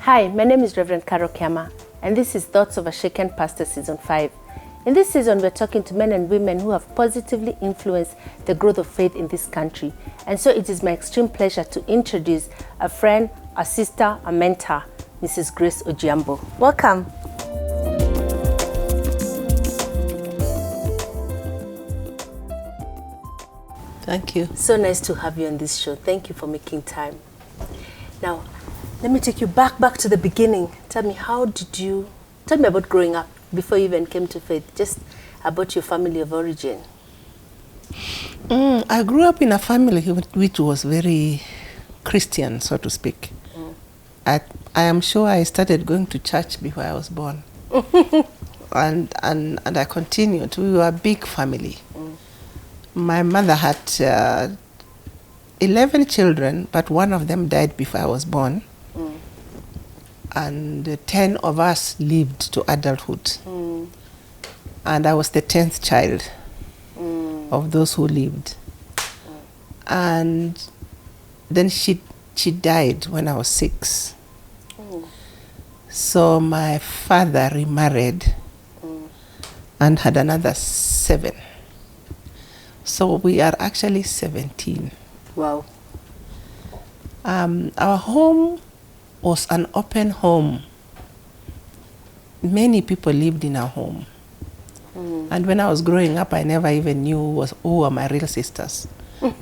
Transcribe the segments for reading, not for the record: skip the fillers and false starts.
Hi, my name is Reverend Carole Kiamah, and this is Thoughts of a Shaken Pastor Season 5. In this season, we're talking to men and women who have positively influenced the growth of faith in this country. And so it is my extreme pleasure to introduce a friend, a sister, a mentor, Mrs. Grace Ojiambo. Welcome. Thank you. So nice to have you on this show. Thank you for making time. Now, let me take you back to the beginning. Tell me about growing up before you even came to faith, just about your family of origin. I grew up in a family which was very Christian, so to speak. I am sure I started going to church before I was born. and I continued. We were a big family. My mother had 11 children, but one of them died before I was born. And 10 of us lived to adulthood. And I was the 10th child of those who lived. And then she died when I was 6. So my father remarried and had another 7. So we are actually 17. Wow. Our home was an open home. Many people lived in our home. And when I was growing up, I never even knew who were my real sisters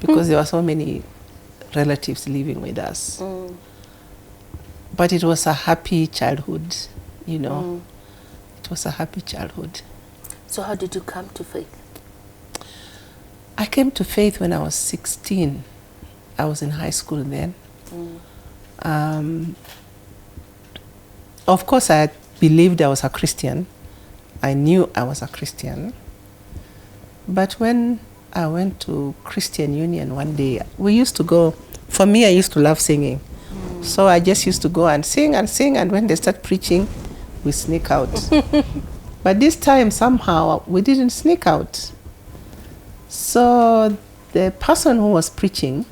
because there were so many relatives living with us. But it was a happy childhood, you know. It was a happy childhood. So how did you come to faith? I came to faith when I was 16. I was in high school then. Of course, I believed I was a Christian. I knew I was a Christian. But when I went to Christian Union one day, we used to go, for me, I used to love singing. So I just used to go and sing, and when they start preaching, we sneak out. But this time, somehow, we didn't sneak out. So the person who was preaching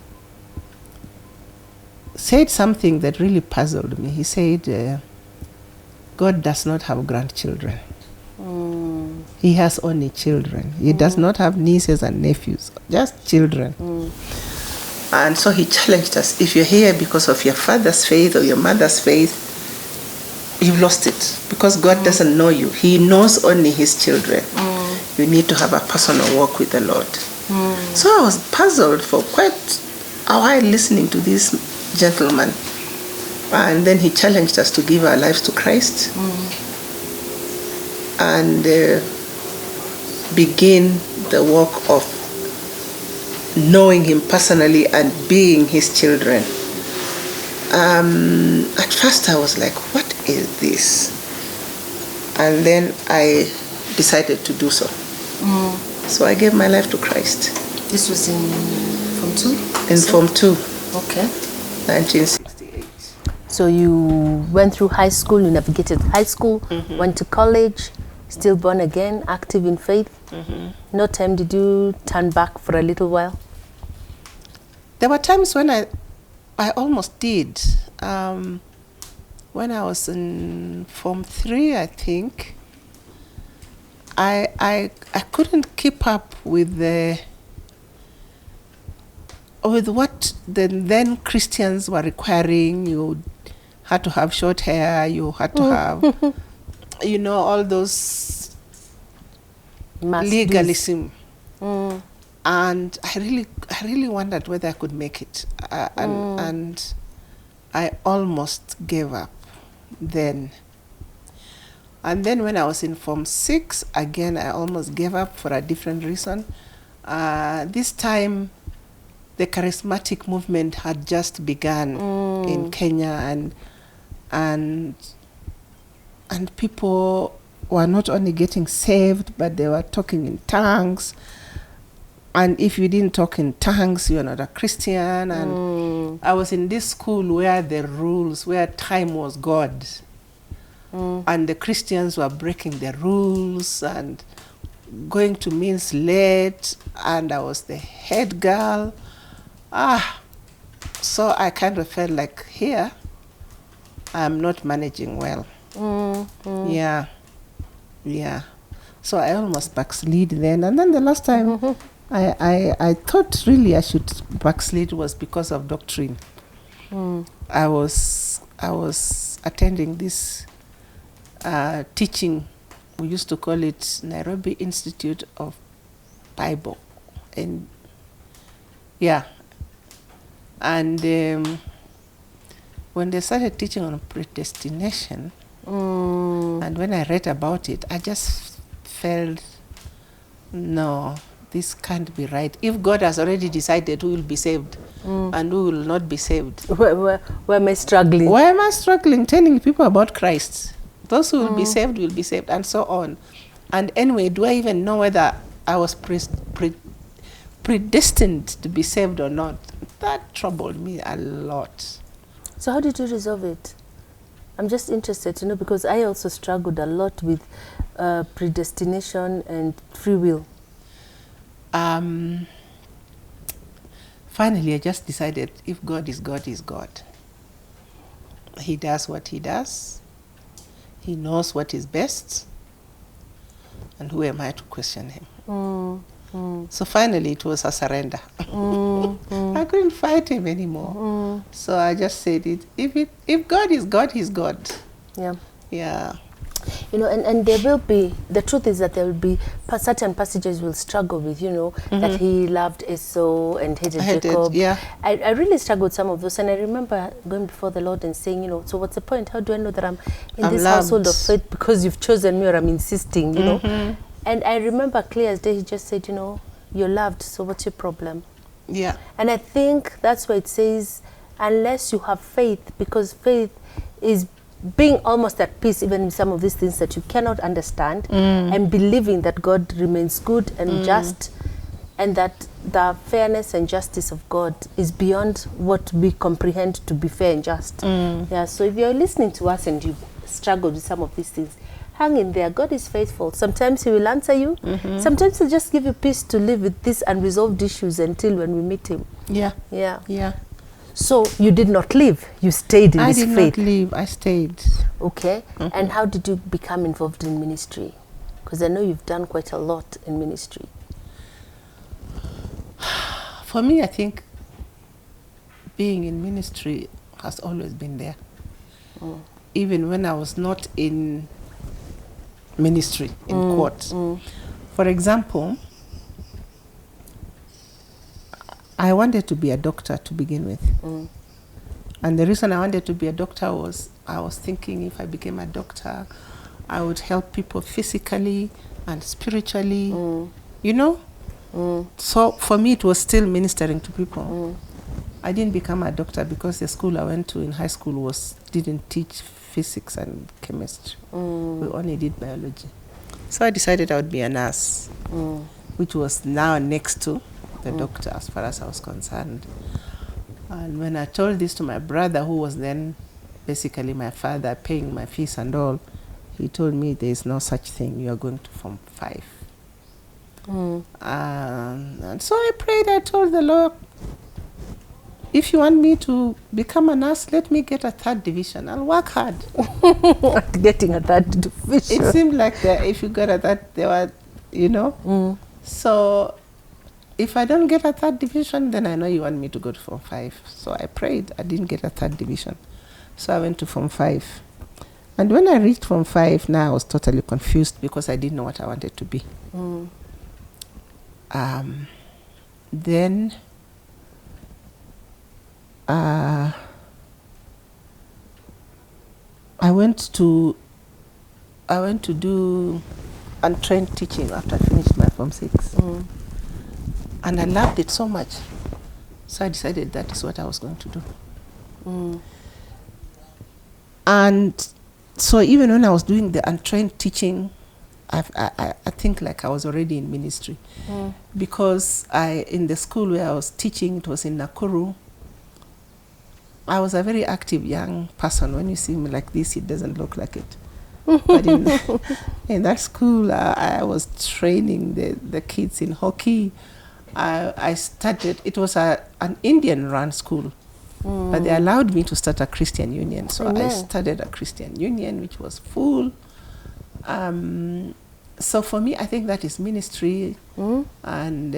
said something that really puzzled me. He said, God does not have grandchildren. He has only children. He does not have nieces and nephews, just children. And so he challenged us, if you're here because of your father's faith or your mother's faith, you've lost it. Because God doesn't know you. He knows only his children. You need to have a personal walk with the Lord. So I was puzzled for quite a while listening to this gentleman. And then he challenged us to give our lives to Christ and begin the walk of knowing him personally and being his children. At first I was like, what is this? And then I decided to do so. So I gave my life to Christ. This was in Form 2? In Form 2. Okay. 1968. So you went through high school, you navigated high school, went to college, still born again, active in faith. No time did you turn back for a little while? There were times when I almost did. When I was in Form 3, I think, I couldn't keep up with what the then Christians were requiring. You had to have short hair, you had to have, all those legalism. And I really wondered whether I could make it. And I almost gave up then. And then when I was in Form 6, again, I almost gave up for a different reason. This time, the charismatic movement had just begun in Kenya, and people were not only getting saved, but they were talking in tongues. And if you didn't talk in tongues, you're not a Christian. And I was in this school where time was God. And the Christians were breaking the rules and going to means late, and I was the head girl. So I kind of felt like here, I'm not managing well. Yeah. So I almost backslid then. And then the last time I thought really I should backslid was because of doctrine. I was attending this teaching. We used to call it Nairobi Institute of Bible. And when they started teaching on predestination, and when I read about it, I just felt, no, this can't be right. If God has already decided who will be saved and who will not be saved. Where am I struggling? Why am I struggling telling people about Christ? Those who will be saved, and so on. And anyway, do I even know whether I was predestined to be saved or not? That troubled me a lot. So how did you resolve it? I'm just interested to know, because I also struggled a lot with predestination and free will. Finally, I just decided if God is God, He's God. He does what He does. He knows what is best. And who am I to question Him? So finally, it was a surrender. I couldn't fight Him anymore. So I just said it. If God is God, He's God. Yeah. You know, and there will be, the truth is that there will be certain passages we'll struggle with, you know, that He loved Esau and hated Jacob. Yeah. I really struggled with some of those, and I remember going before the Lord and saying, you know, so what's the point? How do I know that I'm in this household of faith because you've chosen me, or I'm insisting, you know? And I remember clear as day, He just said, you know, you're loved, so what's your problem? Yeah. And I think that's why it says, unless you have faith, because faith is being almost at peace even with some of these things that you cannot understand, and believing that God remains good and just, and that the fairness and justice of God is beyond what we comprehend to be fair and just. Yeah, so if you're listening to us and you've struggled with some of these things, hang in there. God is faithful. Sometimes He will answer you. Sometimes He'll just give you peace to live with these unresolved issues until when we meet Him. Yeah. So you did not leave. You stayed in this faith. I did not leave. I stayed. Okay. And how did you become involved in ministry? Because I know you've done quite a lot in ministry. For me, I think being in ministry has always been there. Even when I was not in ministry, in court. For example, I wanted to be a doctor to begin with. And the reason I wanted to be a doctor was I was thinking if I became a doctor, I would help people physically and spiritually, you know? So for me, it was still ministering to people. I didn't become a doctor because the school I went to in high school didn't teach physics and chemistry. We only did biology. So I decided I would be a nurse, which was now next to the doctor as far as I was concerned. And when I told this to my brother, who was then basically my father, paying my fees and all, he told me there is no such thing. You are going to Form 5. And so I prayed. I told the Lord, if you want me to become a nurse, let me get a 3rd division. I'll work hard. Getting a 3rd division. It seemed like if you got a 3rd, they were, you know. So if I don't get a 3rd division, then I know you want me to go to Form 5. So I prayed. I didn't get a 3rd division. So I went to Form 5. And when I reached Form 5, now I was totally confused because I didn't know what I wanted to be. Then I went to do untrained teaching after I finished my Form 6. And I loved it so much. So I decided that is what I was going to do. And so even when I was doing the untrained teaching, I think like I was already in ministry. Because in the school where I was teaching, it was in Nakuru, I was a very active young person. When you see me like this, it doesn't look like it. But in that school, I was training the kids in hockey. I started, it was an Indian-run school. But they allowed me to start a Christian union. So Amen. I started a Christian union, which was full. So for me, I think that is ministry. And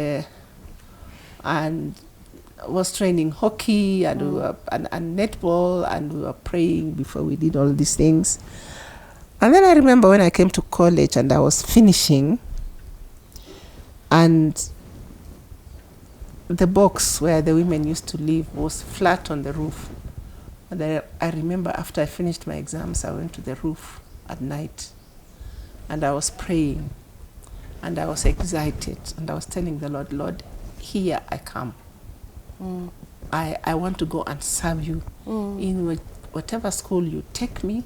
was training hockey and, we were, and netball, and we were praying before we did all these things. And then I remember when I came to college and I was finishing, and the box where the women used to live was flat on the roof. And I remember after I finished my exams, I went to the roof at night and I was praying and I was excited and I was telling the Lord, Lord, here I come. I want to go and serve you. In whatever school you take me,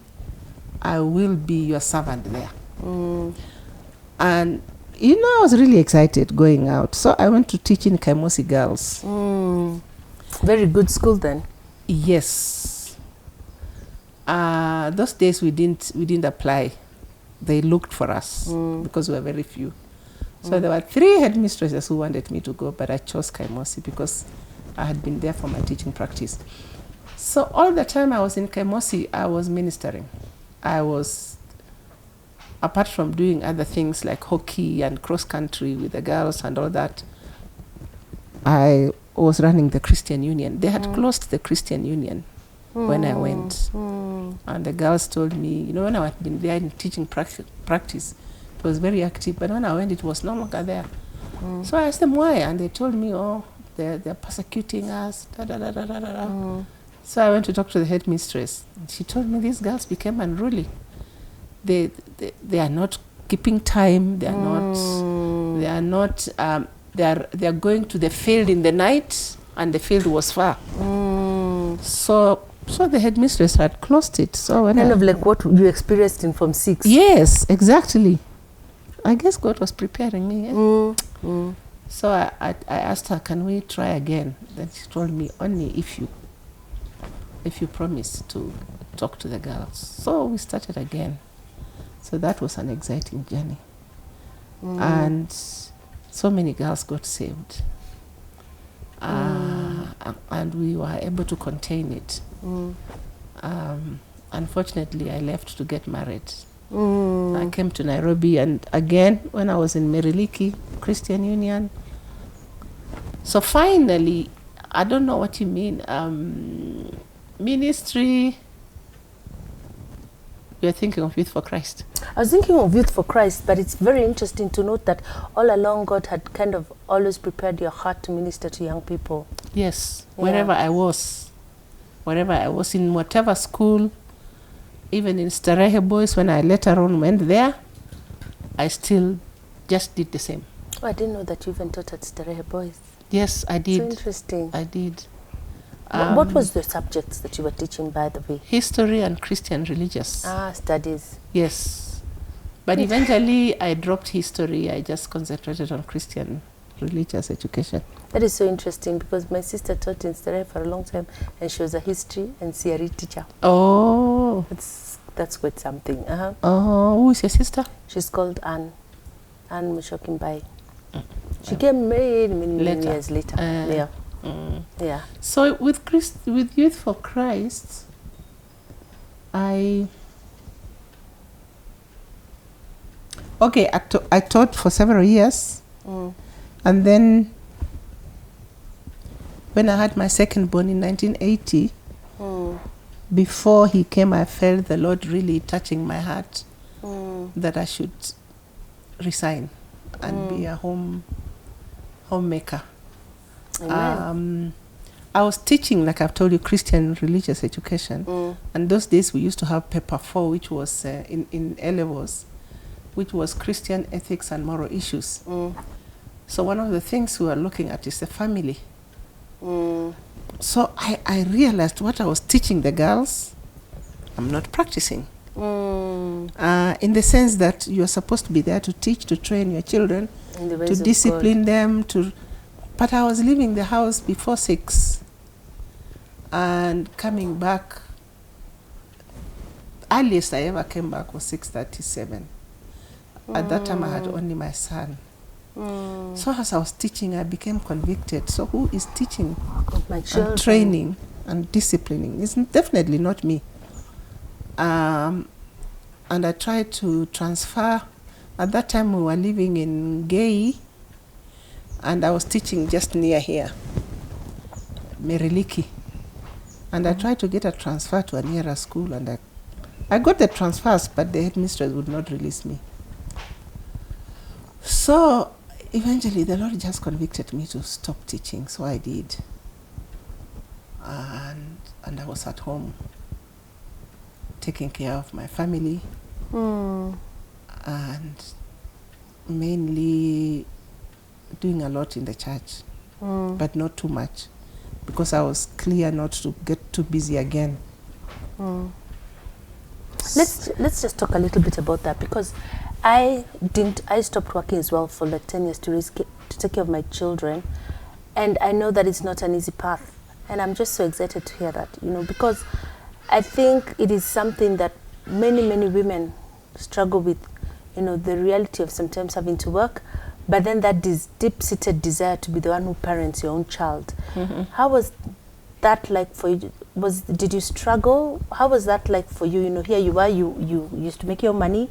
I will be your servant there. And you know, I was really excited going out. So I went to teach in Kiamah Girls. Very good school then. Yes. Those days we didn't apply. They looked for us because we were very few. So there were 3 headmistresses who wanted me to go, but I chose Kiamah because I had been there for my teaching practice. So all the time I was in Kiamah, I was ministering. I was, apart from doing other things like hockey and cross country with the girls and all that, I was running the Christian Union. They had closed the Christian Union when I went. And the girls told me, you know, when I had been there in teaching practice, it was very active, but when I went, it was no longer there. So I asked them why, and they told me, oh, they're persecuting us, So I went to talk to the headmistress. She told me these girls became unruly. They are not keeping time. They are going to the field in the night, and the field was far. So the headmistress had closed it. So when kind of like what you experienced in Form 6. Yes, exactly. I guess God was preparing me. So I asked her, can we try again? Then she told me, only if you promise to talk to the girls. So we started again. So that was an exciting journey. And so many girls got saved. And we were able to contain it. Unfortunately, I left to get married. I came to Nairobi, and again, when I was in Meriliki Christian Union. So finally, I don't know what you mean, ministry. You're thinking of Youth for Christ? I was thinking of Youth for Christ, but it's very interesting to note that all along God had kind of always prepared your heart to minister to young people. Yes, wherever I was in whatever school, even in Starehe Boys, when I later on went there, I still just did the same. Oh, I didn't know that you even taught at Starehe Boys. Yes, I did. So interesting. I did. What was the subjects that you were teaching, by the way? History and Christian religious. Studies. Yes. But eventually I dropped history. I just concentrated on Christian religious education. That is so interesting, because my sister taught in Starehe for a long time, and she was a history and CRE teacher. Oh. That's quite something. Oh, who is your sister? She's called Anne Mushokimbai. She came many years later. Yeah. So with Youth for Christ, I taught for several years, and then when I had my second born in 1980, before he came, I felt the Lord really touching my heart that I should resign and be a homemaker. I was teaching, like I've told you, Christian religious education, and those days we used to have paper 4, which was in A-levels, which was Christian ethics and moral issues. So one of the things we were looking at is the family. So I realized what I was teaching the girls, I'm not practicing. In the sense that you're supposed to be there to teach, to train your children, to discipline them, but I was leaving the house before 6 and coming back. Earliest I ever came back was 6:37. At that time I had only my son. So as I was teaching, I became convicted. So who is teaching my children, and training and disciplining. It's definitely not me. And I tried to transfer. At that time, we were living in Gay, and I was teaching just near here, Meriliki. And I tried to get a transfer to a nearer school, and I got the transfers, but the headmistress would not release me. So eventually the Lord just convicted me to stop teaching, so I did. And I was at home taking care of my family, and mainly doing a lot in the church, but not too much, because I was clear not to get too busy again. Let's just talk a little bit about that, because I stopped working as well for like 10 years to take care of my children, and I know that it's not an easy path, and I'm just so excited to hear that, because I think it is something that many women struggle with, the reality of sometimes having to work, but then that deep-seated desire to be the one who parents your own child. How was that like for you? Did you struggle? How was that like for you? Here you are, you used to make your money.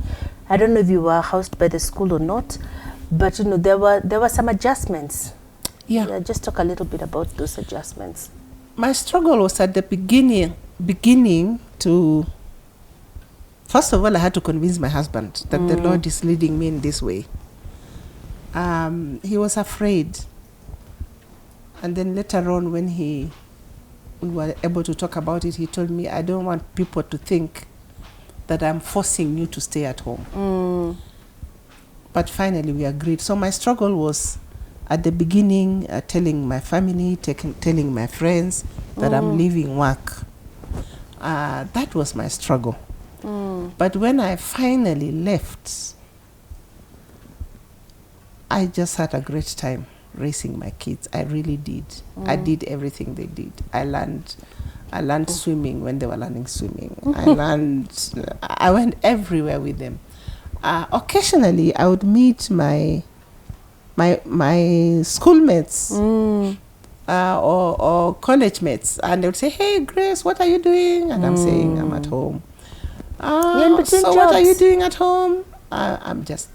I don't know if you were housed by the school or not, but there were some adjustments. Yeah, just talk a little bit about those adjustments. My struggle was at the beginning to, first of all, I had to convince my husband that the Lord is leading me in this way. He was afraid. And then later on, when we were able to talk about it, he told me, I don't want people to think that I'm forcing you to stay at home. But finally we agreed. So my struggle was at the beginning, telling my family, telling my friends that I'm leaving work. That was my struggle. But when I finally left, I just had a great time raising my kids. I really did. I did everything they did. I learned swimming when they were learning swimming. I went everywhere with them. Occasionally, I would meet my schoolmates or college mates, and they would say, "Hey, Grace, what are you doing?" And I'm saying, "I'm at home." So what are you doing at home? I'm just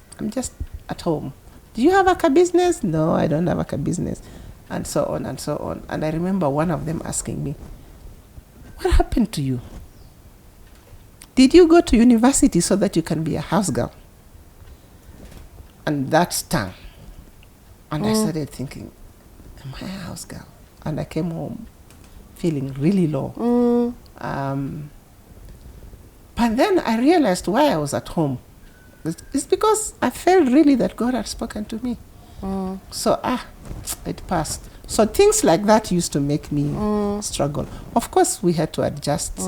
at home. Do you have a business? No, I don't have a business. And so on and so on. And I remember one of them asking me, what happened to you? Did you go to university so that you can be a house girl? And that stung. And I started thinking, am I a house girl? And I came home feeling really low. But then I realized why I was at home. It's because I felt really that God had spoken to me. So it passed. So things like that used to make me struggle. Of course, we had to adjust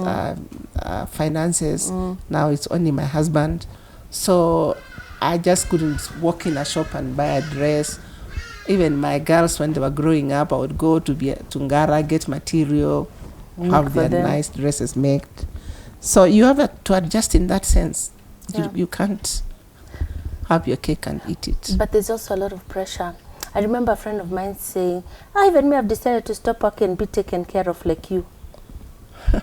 finances. Now it's only my husband. So I just couldn't walk in a shop and buy a dress. Even my girls, when they were growing up, I would go to Ngara, get material, have their nice dresses made. So you have to adjust in that sense. You can't have your cake and eat it. But there's also a lot of pressure. I remember a friend of mine saying, even me, I've decided to stop working and be taken care of like you.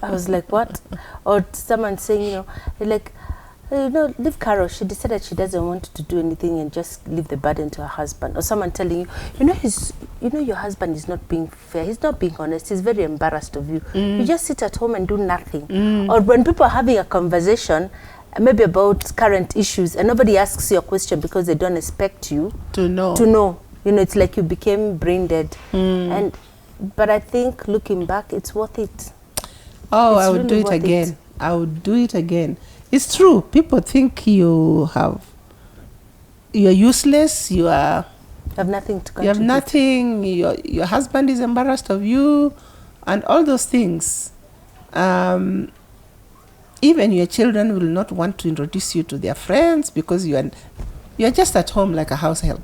I was like, what? Or someone saying, leave Carole. She decided she doesn't want to do anything and just leave the burden to her husband. Or someone telling you, your husband is not being fair. He's not being honest. He's very embarrassed of you. You just sit at home and do nothing. Or when people are having a conversation, maybe about current issues, and nobody asks you a question because they don't expect you to know. It's like you became brain dead. But I think looking back, it's worth it. I would do it again. I would do it again. It's true. People think you're useless. You have nothing to contribute. You have nothing. Your husband is embarrassed of you, and all those things. Even your children will not want to introduce you to their friends because you're just at home like a house help.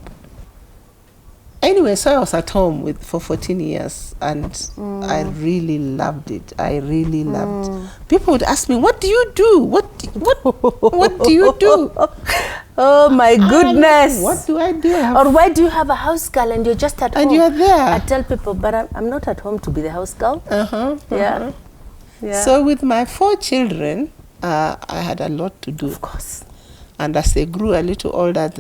Anyway, so I was at home for 14 years, and I really loved it. I really loved. People would ask me, "What do you do? What do you do?" Oh my goodness. What do I do? Or why do you have a house girl and you're just at home? And you're there. I tell people, but I'm not at home to be the house girl. Yeah. Yeah. So with my 4 children, I had a lot to do. Of course. And as they grew a little older,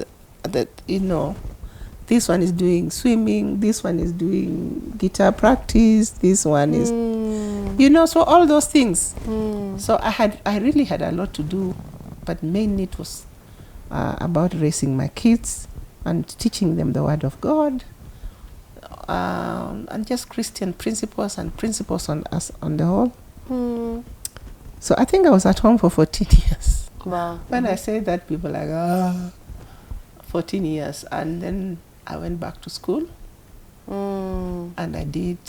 this one is doing swimming, this one is doing guitar practice, this one is, so all those things. So I really had a lot to do, but mainly it was about raising my kids and teaching them the Word of God, and just Christian principles and principles on us on the whole. So I think I was at home for 14 years. Wow. When I say that, people are like, 14 years. And then I went back to school, and I did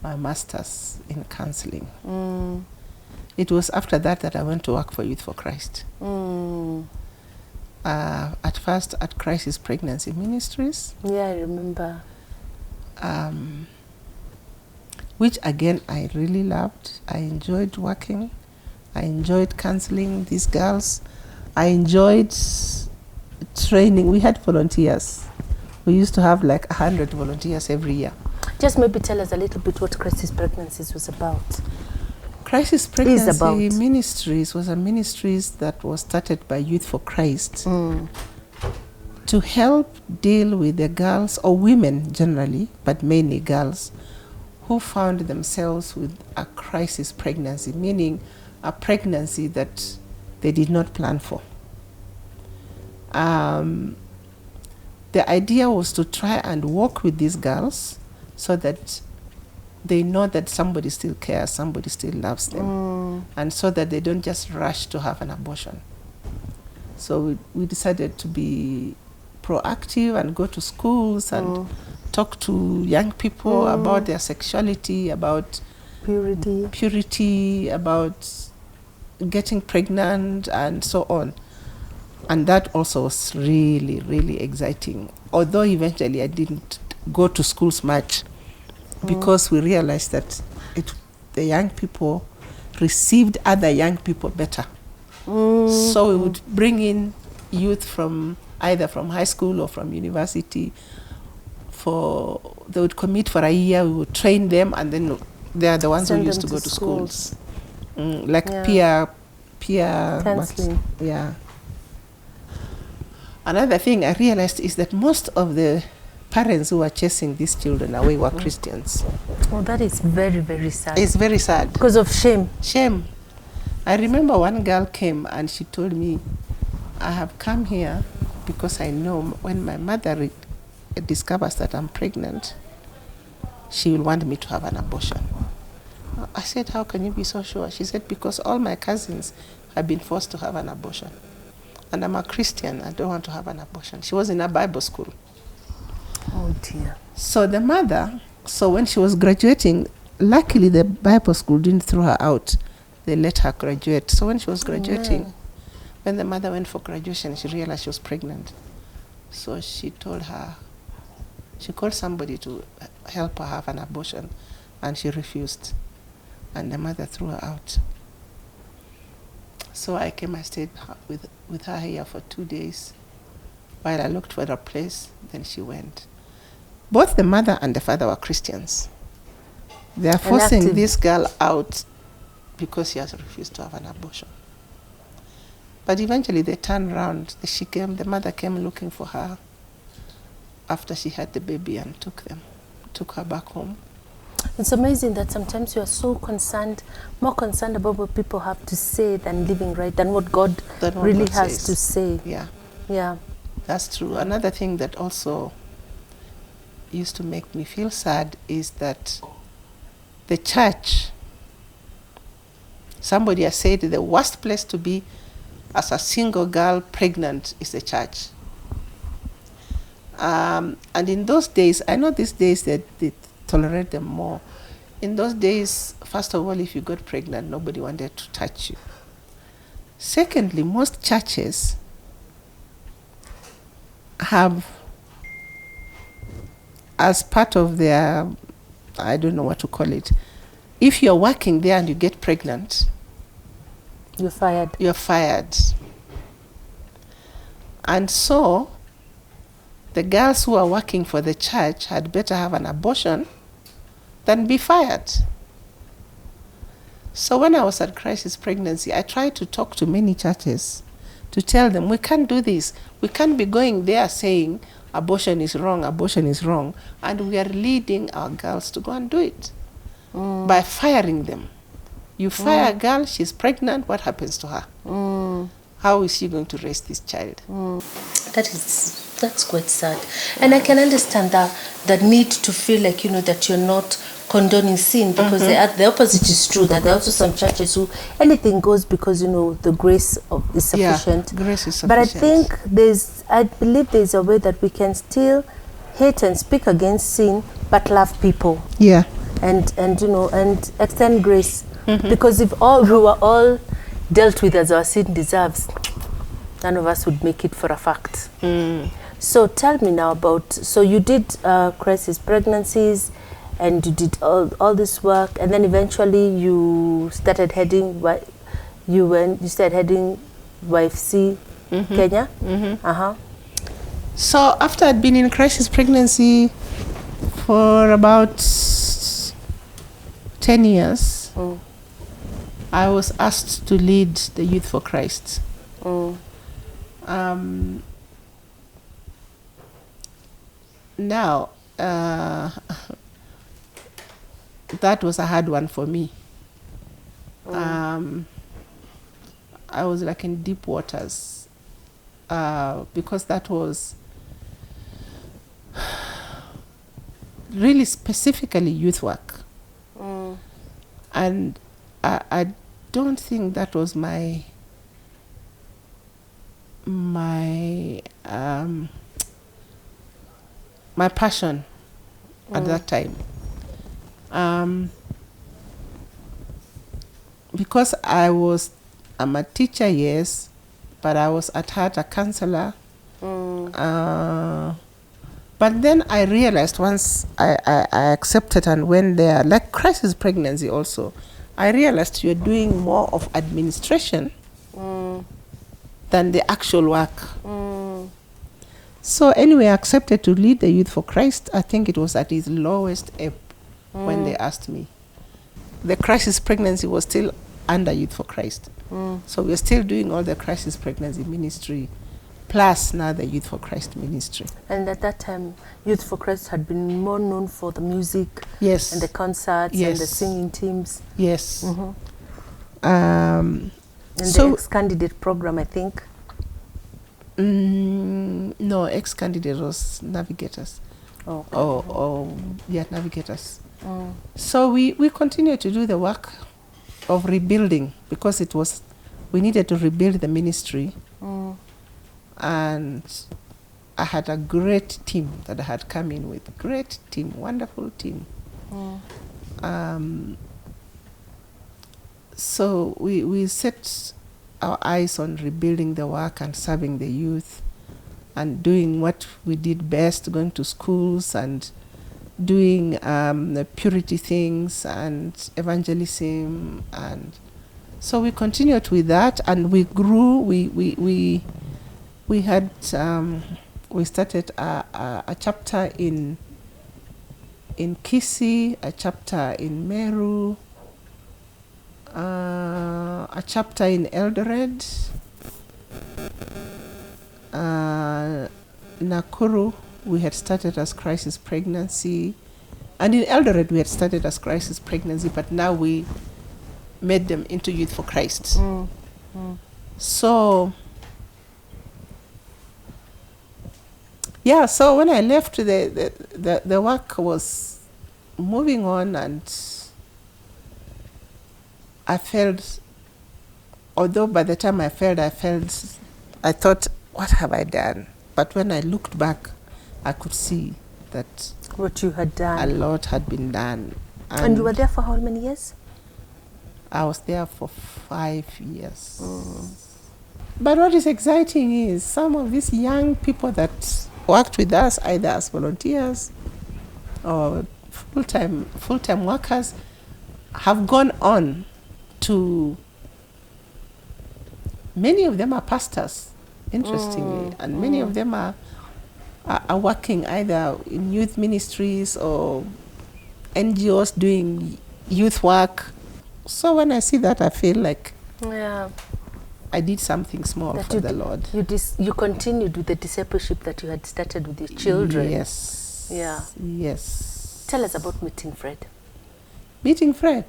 my master's in counseling. It was after that I went to work for Youth for Christ. At first at Crisis Pregnancy Ministries. Yeah, I remember. Which again I really loved. I enjoyed working. I enjoyed counseling these girls. I enjoyed training. We had volunteers. We used to have like 100 volunteers every year. Just maybe tell us a little bit what Crisis Pregnancies was about. Crisis Pregnancy Ministries was a ministries that was started by Youth for Christ to help deal with the girls, or women generally, but mainly girls, who found themselves with a crisis pregnancy, meaning a pregnancy that they did not plan for. The idea was to try and work with these girls so that they know that somebody still cares, somebody still loves them, and so that they don't just rush to have an abortion. So we decided to be proactive and go to schools and talk to young people about their sexuality, about purity, about getting pregnant, and so on. And that also was really, really exciting. Although eventually I didn't go to schools much, because we realized that the young people received other young people better. So we would bring in youth from either from high school or from university. They would commit for a year, we would train them, and then they are the ones who used to go to schools. Peer counseling. Yeah. Another thing I realized is that most of the parents who were chasing these children away were Christians. Oh, that is very, very sad. It's very sad. Because of shame. Shame. I remember one girl came and she told me, I have come here because I know when my mother discovers that I'm pregnant, she will want me to have an abortion. I said, how can you be so sure? She said, because all my cousins have been forced to have an abortion. And I'm a Christian, I don't want to have an abortion. She was in a Bible school. Oh dear. So the mother, when she was graduating, luckily the Bible school didn't throw her out. They let her graduate. So when she was graduating, when the mother went for graduation, she realized she was pregnant. So she called somebody to help her have an abortion, and she refused. And the mother threw her out. So I stayed with her here for 2 days while I looked for a place. Then she went. Both the mother and the father were Christians. They are forcing this girl out because she has refused to have an abortion. But eventually they turned around. The mother came looking for her after she had the baby and took her back home. It's amazing that sometimes you are so more concerned about what people have to say than living right, than what God really has to say. Yeah. Yeah. That's true. Another thing that also used to make me feel sad is that the church, somebody has said the worst place to be as a single girl pregnant is the church. And in those days, I know these days that they tolerate them more. In those days, first of all, if you got pregnant, nobody wanted to touch you. Secondly, most churches have, as part of their, I don't know what to call it, if you're working there and you get pregnant, you're fired. You're fired. And so the girls who are working for the church had better have an abortion than be fired. So when I was at Crisis Pregnancy, I tried to talk to many churches to tell them, we can't do this. We can't be going there saying abortion is wrong, and we are leading our girls to go and do it by firing them. You fire a girl, she's pregnant, what happens to her? How is she going to raise this child? That's quite sad. And I can understand that need to feel like, that you're not condoning sin, because the opposite is true, that there are also some churches who anything goes because, the grace is sufficient. Yeah, grace is sufficient. But I think I believe there's a way that we can still hate and speak against sin, but love people. Yeah. And extend grace. Because if we were all dealt with as our sin deserves, none of us would make it for a fact. So tell me now so you did crisis pregnancies, and you did all this work, and then eventually you started heading YFC Kenya. So after I'd been in crisis pregnancy for about 10 years, I was asked to lead the Youth for Christ. Now, that was a hard one for me. I was like in deep waters because that was really specifically youth work. And I don't think that was my passion at that time. Because I'm a teacher, yes, but I was at heart a counselor. But then I realized once I accepted and went there, like crisis pregnancy also, I realized you're doing more of administration than the actual work. So anyway, I accepted to lead the Youth for Christ. I think it was at its lowest ebb when they asked me. The crisis pregnancy was still under Youth for Christ. So we're still doing all the crisis pregnancy ministry, plus now the Youth for Christ ministry. And at that time, Youth for Christ had been more known for the music, yes, and the concerts, yes, and the singing teams. Yes. And so the ex-candidate program, I think. No, ex-candidate was Navigators. Navigators. So we continued to do the work of rebuilding, because we needed to rebuild the ministry. And I had a great team that I had come in with. Great team, wonderful team. So we set our eyes on rebuilding the work and serving the youth and doing what we did best, going to schools and doing the purity things and evangelism. And so we continued with that, and we grew. We started a chapter in Kisii, a chapter in Meru, a chapter in Eldoret, Nakuru we had started as crisis pregnancy, and in Eldoret we had started as crisis pregnancy, but now we made them into Youth for Christ. So yeah, so when I left, the work was moving on, and I felt, although by the time I thought, what have I done? But when I looked back, I could see that what you had done, a lot had been done. And you were there for how many years? I was there for 5 years. But what is exciting is some of these young people that worked with us, either as volunteers or full-time workers, have gone on to, many of them are pastors. interestingly. And many of them are working either in youth ministries or NGOs doing youth work. So when I see that, I feel like I did something small that for the Lord. You continued with the discipleship that you had started with your children. Yes. Yeah. Yes. Tell us about meeting Fred. Meeting Fred?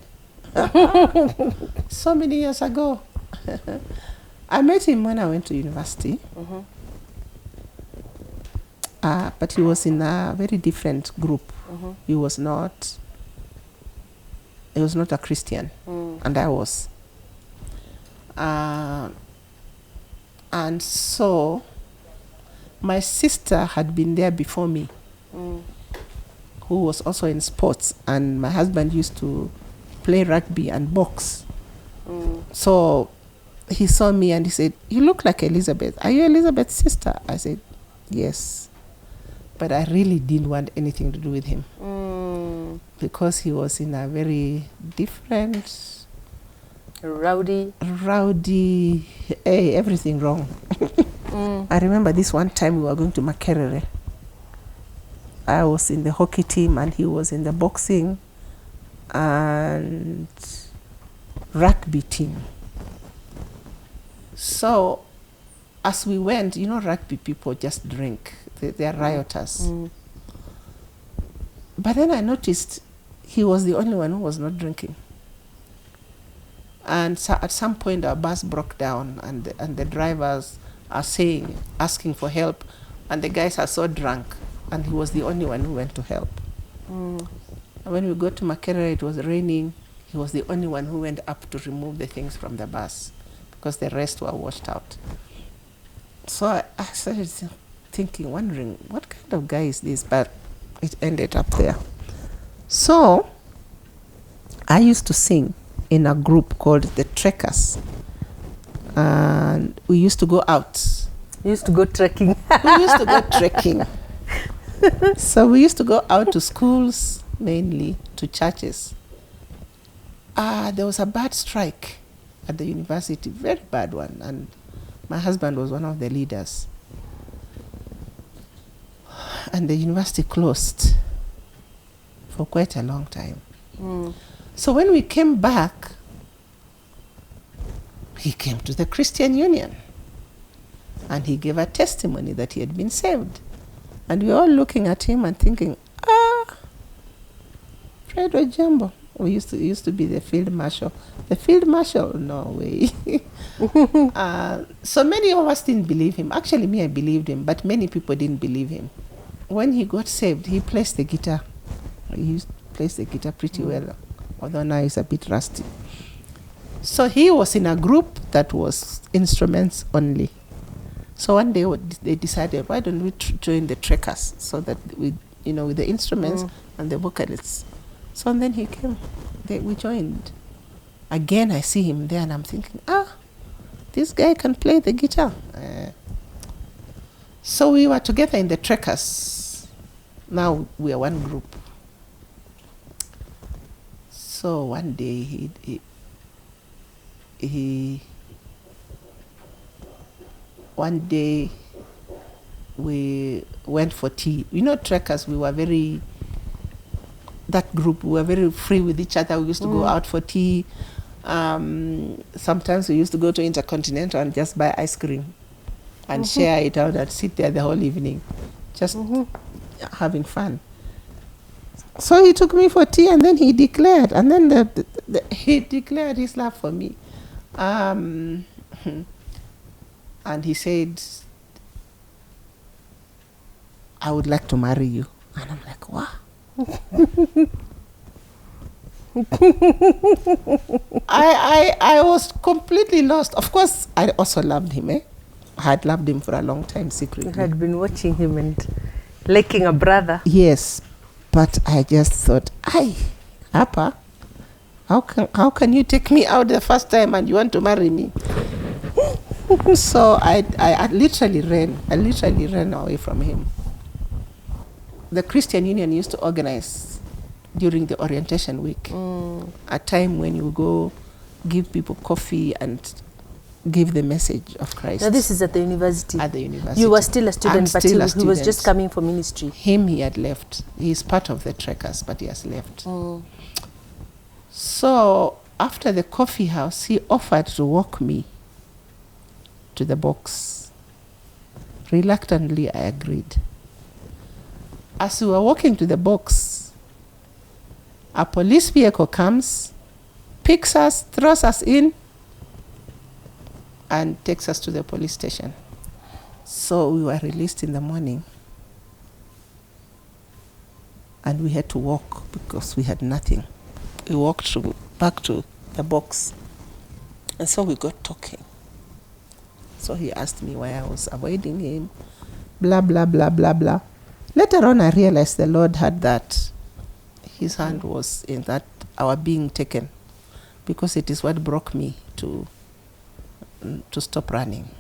So many years ago. I met him when I went to university. But he was in a very different group. He was not a Christian, and I was. And so my sister had been there before me, who was also in sports, and my husband used to play rugby and box. So he saw me and he said, "You look like Elizabeth. Are you Elizabeth's sister?" I said, "Yes." But I really didn't want anything to do with him because he was in a very different, rowdy, everything wrong. I remember this one time we were going to Makerere. I was in the hockey team and he was in the boxing and rugby team. So as we went, you know, rugby people just drink. They are rioters. But then I noticed he was the only one who was not drinking. And so at some point our bus broke down and the drivers are asking for help, and the guys are so drunk, and he was the only one who went to help. And when we got to Makerere, it was raining. He was the only one who went up to remove the things from the bus because the rest were washed out. So I started wondering, what kind of guy is this? But it ended up there. So I used to sing in a group called the Trekkers. And we used to go out. You used to go trekking. We used to go trekking. So we used to go out to schools, mainly to churches. There was a bad strike at the university, very bad one. And my husband was one of the leaders. And the university closed for quite a long time. So when we came back, he came to the Christian Union and he gave a testimony that he had been saved. And we were all looking at him and thinking, Fred Ojiambo. We used to be the field marshal. The field marshal? No way. So many of us didn't believe him. Actually, me, I believed him, but many people didn't believe him. When he got saved, he plays the guitar. He plays the guitar pretty well, although now he's a bit rusty. So he was in a group that was instruments only. So one day they decided, why don't we join the Trekkers so that we, with the instruments and the vocalists. So and then he came. We joined. Again, I see him there and I'm thinking, this guy can play the guitar. So we were together in the Trekkers. Now we are one group. So one day one day we went for tea. Trekkers, that group, we were very free with each other. We used to go out for tea. Sometimes we used to go to Intercontinental and just buy ice cream and share it out and sit there the whole evening, just having fun. So he took me for tea and then he declared, and then he declared his love for me. And he said, I would like to marry you. And I'm like, what? I was completely lost. Of course, I also loved him. I had loved him for a long time secretly. You had been watching him and liking a brother. Yes, but I just thought, Appa, how can you take me out the first time and you want to marry me? So I literally ran. I literally ran away from him. The Christian Union used to organize during the orientation week a time when you go give people coffee and give the message of Christ. Now this is at the university. At the university. You were still a student, I'm but still a he was student. just coming for ministry. Him, he had left. He's part of the trekkers, but he has left. Mm. So after the coffee house, he offered to walk me to the box. Reluctantly, I agreed. As we were walking to the box, a police vehicle comes, picks us, throws us in, and takes us to the police station. So we were released in the morning, and we had to walk because we had nothing. We walked back to the box, and so we got talking. So he asked me why I was avoiding him, blah, blah, blah, blah, blah. Later on, I realized the Lord had that. His hand was in that, our being taken, because it is what broke me to stop running.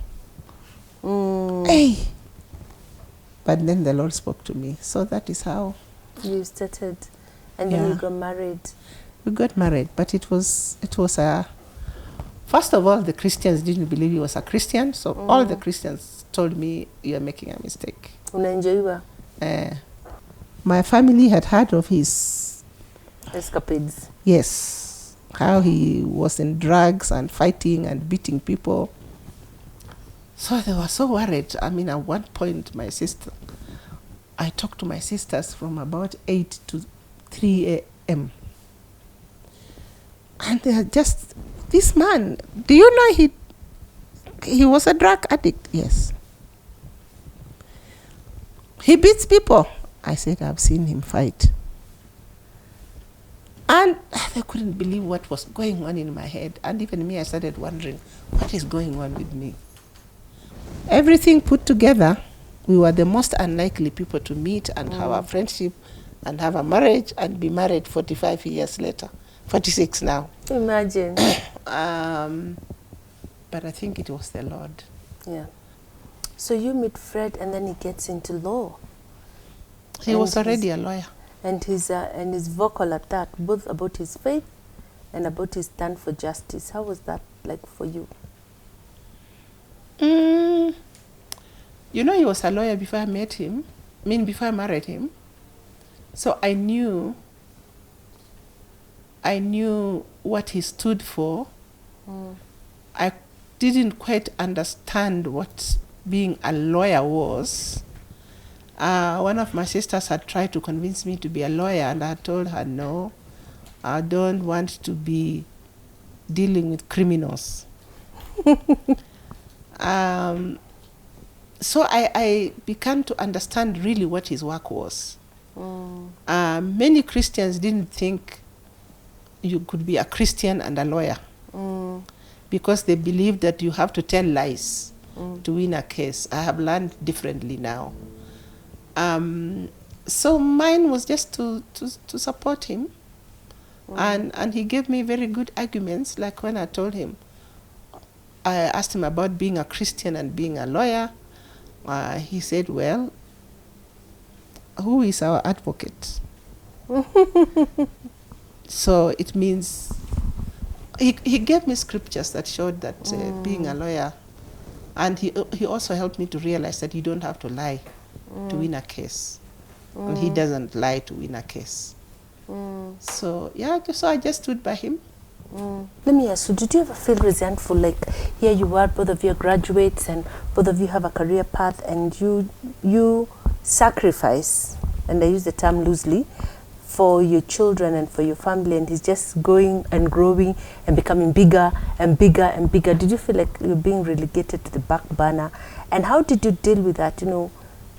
Hey! But then the Lord spoke to me. So that is how you started, and then you got married. We got married, but it was a... First of all, the Christians didn't believe he was a Christian, so all the Christians told me, you're making a mistake. Unaenjoiwa? My family had heard of his... escapades. Yes. How he was in drugs and fighting and beating people. So they were so worried. I mean, at one point, I talked to my sisters from about 8 to 3 a.m. And they are just... This man, do you know he was a drug addict? Yes. He beats people. I said, I've seen him fight. And they couldn't believe what was going on in my head. And even me, I started wondering, what is going on with me? Everything put together, we were the most unlikely people to meet and have a friendship and have a marriage and be married 45 years later. 46 now. Imagine. But I think it was the Lord. Yeah. So you meet Fred, and then he gets into law. He was already a lawyer. And he's vocal at that, both about his faith and about his stand for justice. How was that like for you? You know, he was a lawyer before I met him. Before I married him. So I knew what he stood for. I didn't quite understand what being a lawyer was. One of my sisters had tried to convince me to be a lawyer, and I told her, no, I don't want to be dealing with criminals. So I began to understand really what his work was. Many Christians didn't think you could be a Christian and a lawyer because they believed that you have to tell lies to win a case. I have learned differently now. So mine was just to support him. And he gave me very good arguments, like when I told him, I asked him about being a Christian and being a lawyer. He said, well, who is our advocate? So it means, he gave me scriptures that showed that being a lawyer, and he also helped me to realize that you don't have to lie to win a case. And he doesn't lie to win a case. So I just stood by him. Let me ask you, did you ever feel resentful? Like, here you are, both of you are graduates, and both of you have a career path, and you sacrifice, and I use the term loosely, for your children and for your family, and he's just going and growing and becoming bigger and bigger and bigger. Did you feel like you're being relegated to the back burner? And how did you deal with that? You know,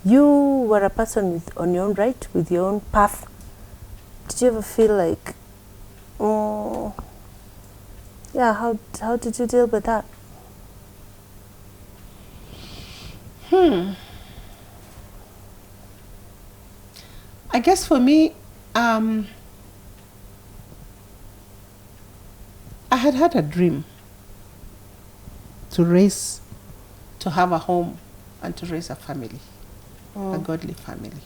you were a person on your own right, with your own path. Did you ever feel like, how did you deal with that? I guess for me, I had a dream to have a home and to raise a family, a godly family.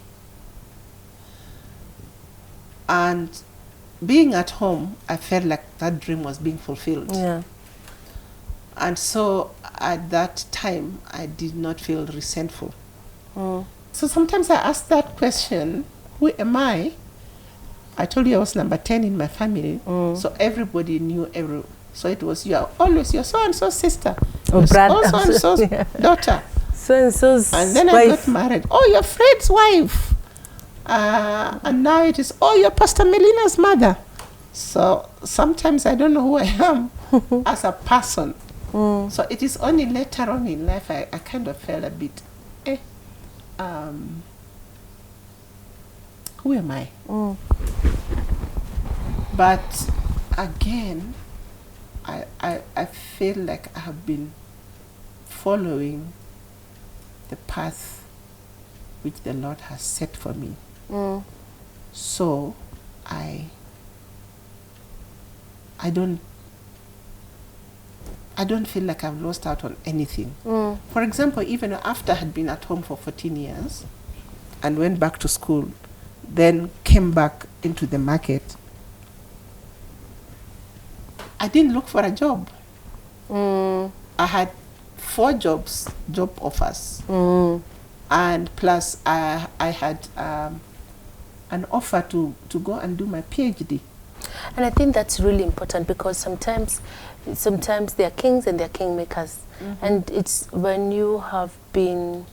And being at home, I felt like that dream was being fulfilled. Yeah. And so at that time, I did not feel resentful. So sometimes I ask that question, who am I? I told you I was number 10 in my family, so everybody knew so it was, you are always your so-and-so sister, or brother, so-and-so's daughter. So-and-so's And then wife. I got married. Oh, your friend's wife. And now it is, oh, you're Pastor Melina's mother. So sometimes I don't know who I am as a person. So it is only later on in life I kind of felt a bit, who am I? But again, I feel like I have been following the path which the Lord has set for me. So I don't feel like I've lost out on anything. For example, even after I had been at home for 14 years and went back to school, then came back into the market, I didn't look for a job. I had 4 job offers. And plus I had an offer to go and do my PhD. And I think that's really important, because sometimes they are kings and they are kingmakers. And it's when you have been,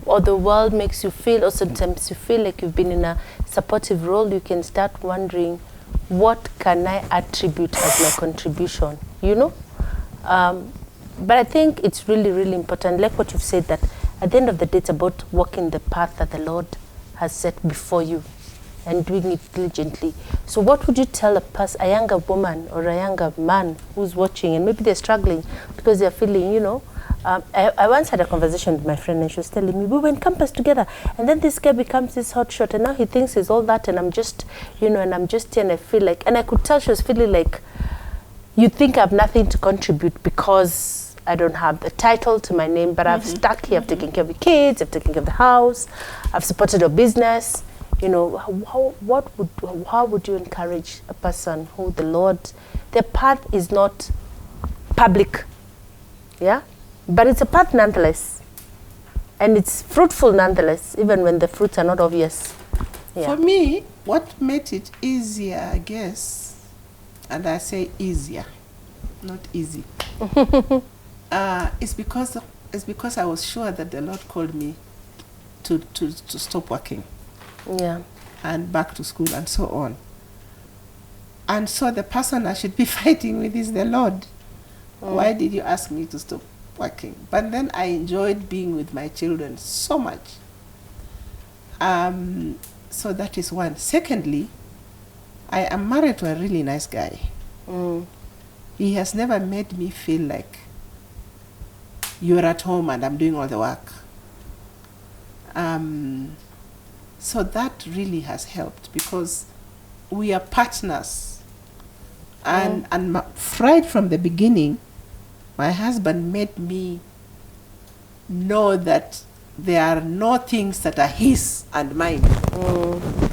or the world makes you feel, or sometimes you feel like you've been in a supportive role, you can start wondering, what can I attribute as my contribution, you know? But I think it's really, really important, like what you've said, that at the end of the day, it's about walking the path that the Lord has set before you and doing it diligently. So what would you tell a younger woman or a younger man who's watching, and maybe they're struggling because they're feeling, you know, I once had a conversation with my friend, and she was telling me, we were in campus together, and then this guy becomes this hotshot, and now he thinks he's all that, and I'm just, you know, and I'm just here, and I feel like, and I could tell she was feeling like, you think I have nothing to contribute because I don't have the title to my name, but I've stuck here, I've taken care of the kids, I've taken care of the house, I've supported a business. You know, how would you encourage a person who their path is not public, yeah? But it's a path nonetheless. And it's fruitful nonetheless, even when the fruits are not obvious. Yeah. For me, what made it easier, I guess, and I say easier, not easy, is because I was sure that the Lord called me to stop working. Yeah. And back to school and so on. And so the person I should be fighting with is the Lord. Why did you ask me to stop working? But then I enjoyed being with my children so much. So that is one. Secondly, I am married to a really nice guy. He has never made me feel like you're at home and I'm doing all the work. So that really has helped, because we are partners. And right from the beginning, my husband made me know that there are no things that are his and mine.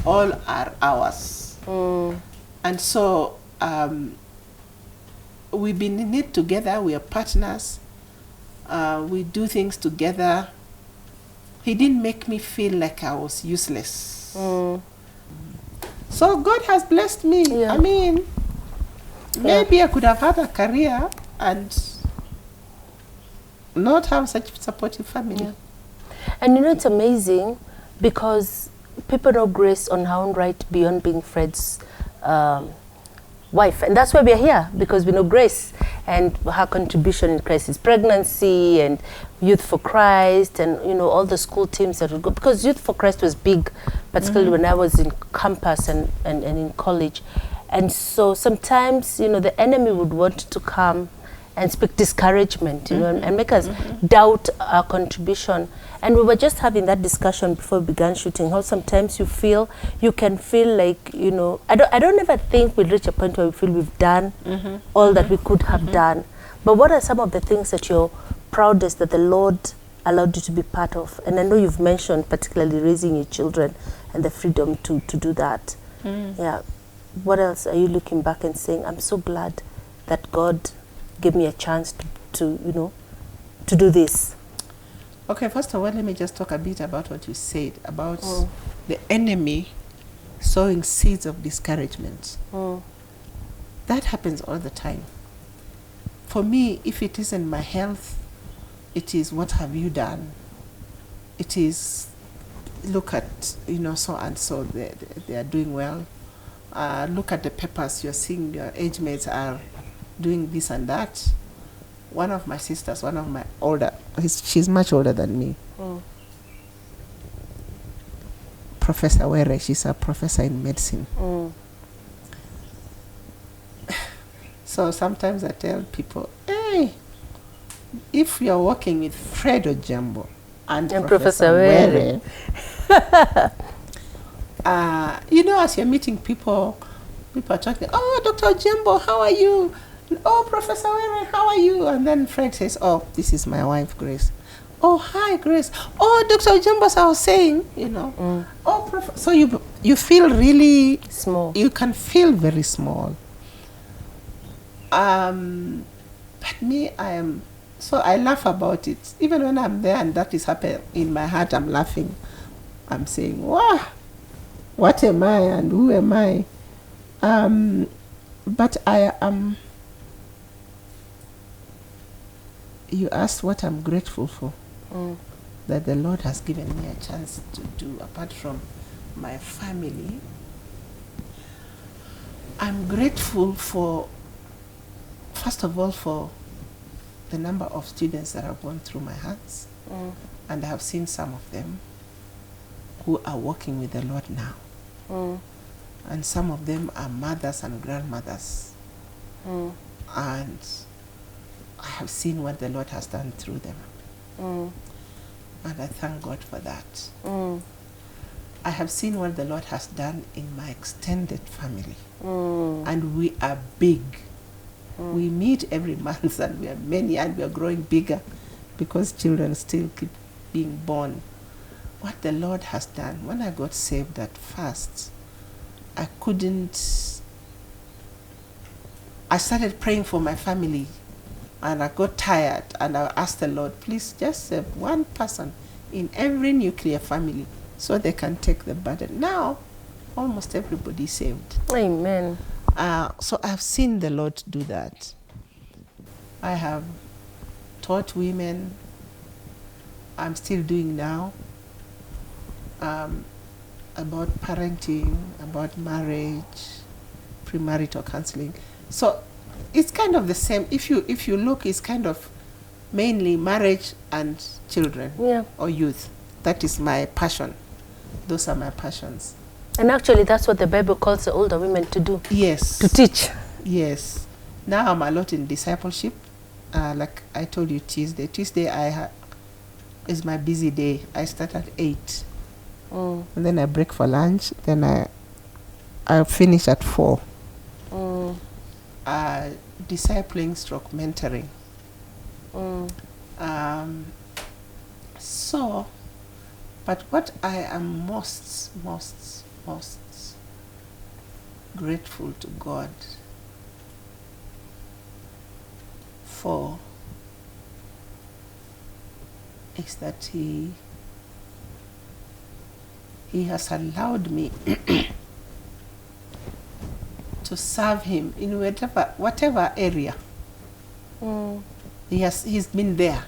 All are ours. And so we've been in it together. We are partners. We do things together. He didn't make me feel like I was useless. So God has blessed me. Yeah. I mean, maybe I could have had a career and not have such a supportive family. Yeah. And you know, it's amazing, because people know Grace on her own right beyond being Fred's wife. And that's why we're here, because we know Grace and her contribution in Christ's pregnancy and Youth for Christ, and, you know, all the school teams that would go. Because Youth for Christ was big, particularly when I was in campus and in college. And so sometimes, you know, the enemy would want to come and speak discouragement, you know, and make us doubt our contribution. And we were just having that discussion before we began shooting, how sometimes you can feel like, you know, I don't ever think we'll reach a point where we feel we've done all that we could have done. But what are some of the things that you're proudest that the Lord allowed you to be part of? And I know you've mentioned particularly raising your children and the freedom to do that. Yeah. What else are you looking back and saying, I'm so glad that God gave me a chance to do this? Okay, first of all, let me just talk a bit about what you said about the enemy sowing seeds of discouragement. That happens all the time. For me, if it isn't my health, it is what have you done? It is look at, so and so, they are doing well. Look at the papers, you're seeing your age mates are doing this and that. One of my sisters, she's much older than me. Professor Were, she's a professor in medicine. So sometimes I tell people, hey, if you're working with Fred Ojiambo and Professor Were, as you're meeting people are talking, oh, Dr. Ojiambo, how are you? Oh, Professor Were, how are you? And then Fred says, oh, this is my wife, Grace. Oh, hi, Grace. Oh, Dr. Ojiambo, as I was saying, Oh, so you feel really small. You can feel very small. But me, I laugh about it. Even when I'm there and that is happening, in my heart I'm laughing. I'm saying, wow, what am I and who am I? But I am, you asked what I'm grateful for. That the Lord has given me a chance to do, apart from my family. I'm grateful for, first of all, for the number of students that have gone through my hands. And I have seen some of them who are working with the Lord now. And some of them are mothers and grandmothers. And I have seen what the Lord has done through them. And I thank God for that. I have seen what the Lord has done in my extended family. And we are big. We meet every month and we are many and we are growing bigger because children still keep being born. What the Lord has done, when I got saved at first, I started praying for my family and I got tired and I asked the Lord, please just save one person in every nuclear family so they can take the burden. Now, almost everybody is saved. Amen. So I've seen the Lord do that. I have taught women, I'm still doing now, about parenting, about marriage, premarital counseling. So it's kind of the same. If you look, it's kind of mainly marriage and children or youth. That is my passion. Those are my passions. And actually, that's what the Bible calls the older women to do. Yes. To teach. Yes. Now I'm a lot in discipleship. Like I told you, Tuesday is my busy day. I start at 8. And then I break for lunch. Then I finish at 4. Discipling stroke mentoring. But what I am most grateful to God for is that He has allowed me to serve Him in whatever area. He's been there.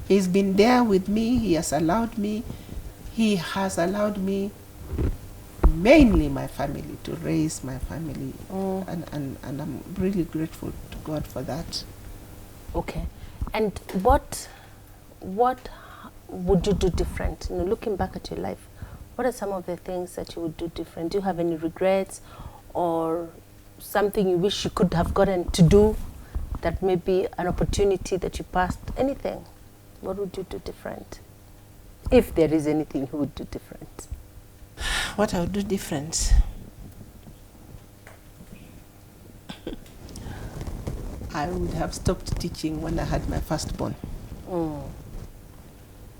He's been there with me. He has allowed me. He has allowed me, mainly my family, to raise my family. And I'm really grateful to God for that. Okay. And what would you do different? Looking back at your life, what are some of the things that you would do different? Do you have any regrets or something you wish you could have gotten to do that may be an opportunity that you passed? Anything? What would you do different? If there is anything you would do different. What I would do different? I would have stopped teaching when I had my firstborn.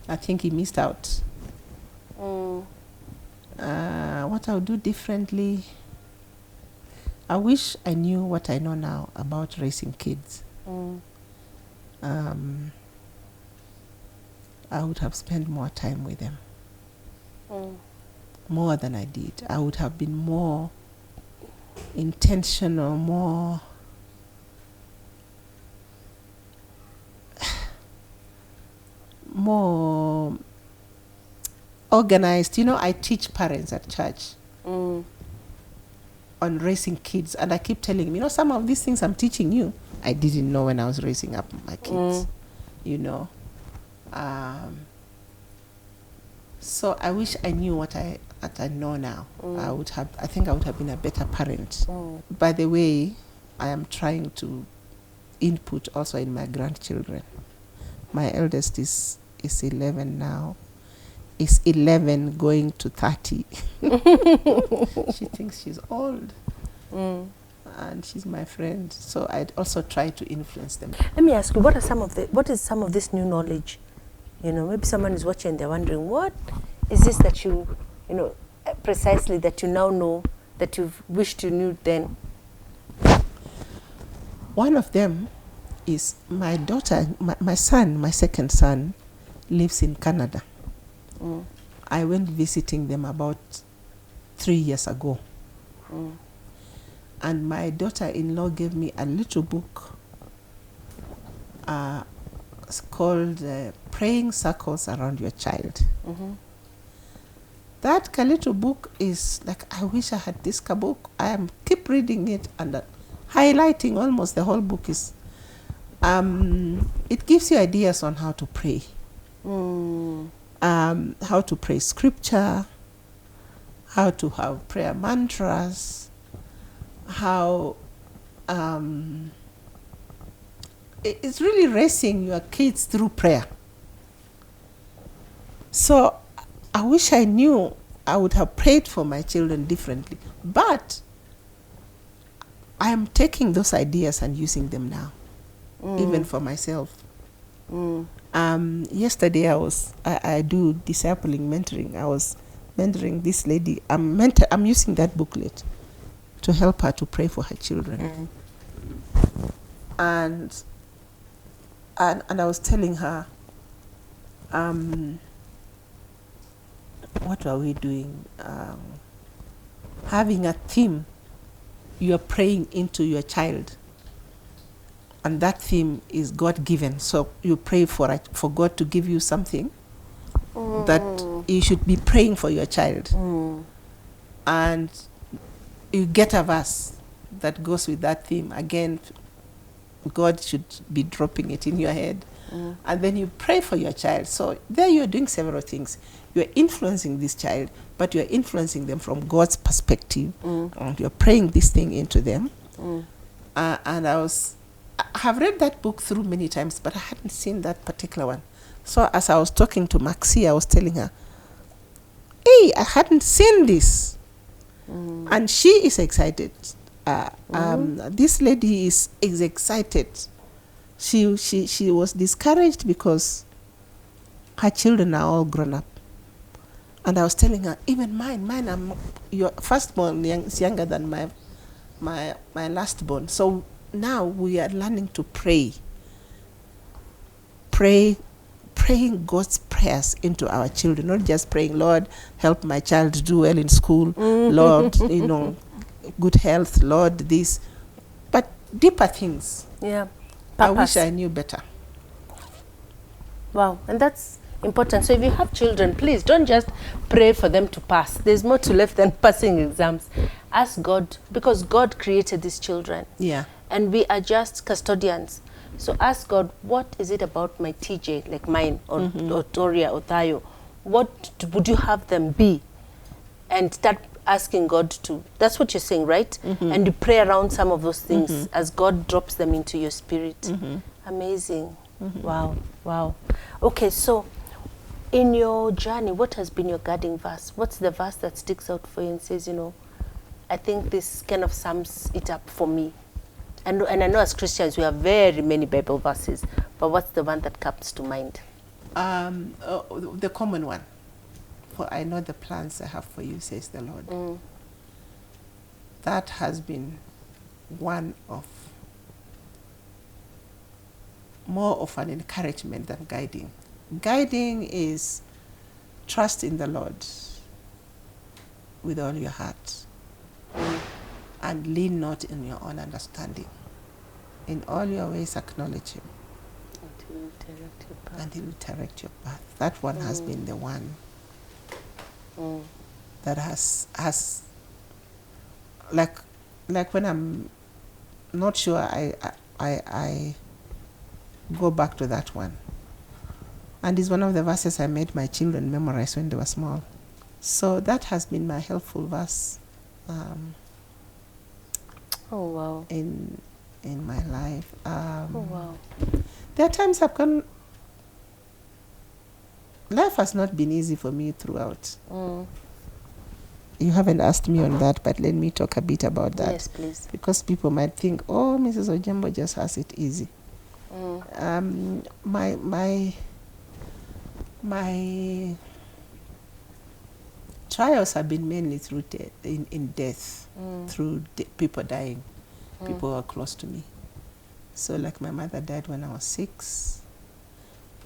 I think he missed out. What I would do differently, I wish I knew what I know now about raising kids. I would have spent more time with them. More than I did. I would have been more intentional, more organized. You know, I teach parents at church on raising kids, and I keep telling them, you know, some of these things I'm teaching you, I didn't know when I was raising up my kids, you know. So I wish I knew what I know now. I think I would have been a better parent. By the way, I am trying to input also in my grandchildren. My eldest is 11 now. Is 11 going to 30. She thinks she's old. And she's my friend. So I'd also try to influence them. Let me ask you, what is some of this new knowledge? You know, maybe someone is watching and they're wondering, what is this that you know, precisely that you now know that you've wished you knew then? One of them is my daughter, my son, my second son, lives in Canada. I went visiting them about 3 years ago. And my daughter-in-law gave me a little book it's called Praying Circles Around Your Child. That little book is like, I wish I had this book. I keep reading it and highlighting almost the whole book. Is it gives you ideas on how to pray. How to pray scripture, how to have prayer mantras, how it's really raising your kids through prayer. So I wish I knew I would have prayed for my children differently. But I am taking those ideas and using them now, even for myself. Yesterday I do discipling mentoring. I was mentoring this lady. I'm using that booklet to help her to pray for her children. And I was telling her, what are we doing? Having a theme you are praying into your child. And that theme is God-given. So you pray for God to give you something that you should be praying for your child. And you get a verse that goes with that theme. Again, God should be dropping it in your head. And then you pray for your child. So there you're doing several things. You're influencing this child, but you're influencing them from God's perspective. And you're praying this thing into them. And I have read that book through many times, but I hadn't seen that particular one. So as I was talking to Maxie, I was telling her, hey, I hadn't seen this. And she is excited. This lady is excited. She was discouraged because her children are all grown up. And I was telling her, even mine, your firstborn is younger than my lastborn. So now we are learning to praying God's prayers into our children, not just praying, Lord, help my child do well in school, Lord, good health, Lord, this, but deeper things. Yeah. I wish I knew better. Wow, and that's important. So if you have children, please don't just pray for them to pass. There's more to life than passing exams. Ask God, because God created these children. Yeah. And we are just custodians. So ask God, what is it about my TJ, like mine, or Toria, or Tayo? What would you have them be? And start asking God to, that's what you're saying, right? And you pray around some of those things as God drops them into your spirit. Amazing. Wow, wow. Okay, so in your journey, what has been your guiding verse? What's the verse that sticks out for you and says, I think this kind of sums it up for me? And I know as Christians, we have very many Bible verses, but what's the one that comes to mind? The common one. For I know the plans I have for you, says the Lord. That has been one of more of an encouragement than guiding. Guiding is trust in the Lord with all your heart and lean not in your own understanding. In all your ways acknowledge him and he will direct your path. That one has been the one that has like when I'm not sure, I go back to that one. And it's one of the verses I made my children memorize when they were small. So that has been my helpful verse Oh, wow. in my life. Oh, wow. There are times life has not been easy for me throughout. You haven't asked me on that, but let me talk a bit about that. Yes, please. Because people might think, oh, Mrs. Ojiambo just has it easy. My trials have been mainly through in death, through people dying, people who are close to me. So like my mother died when I was 6.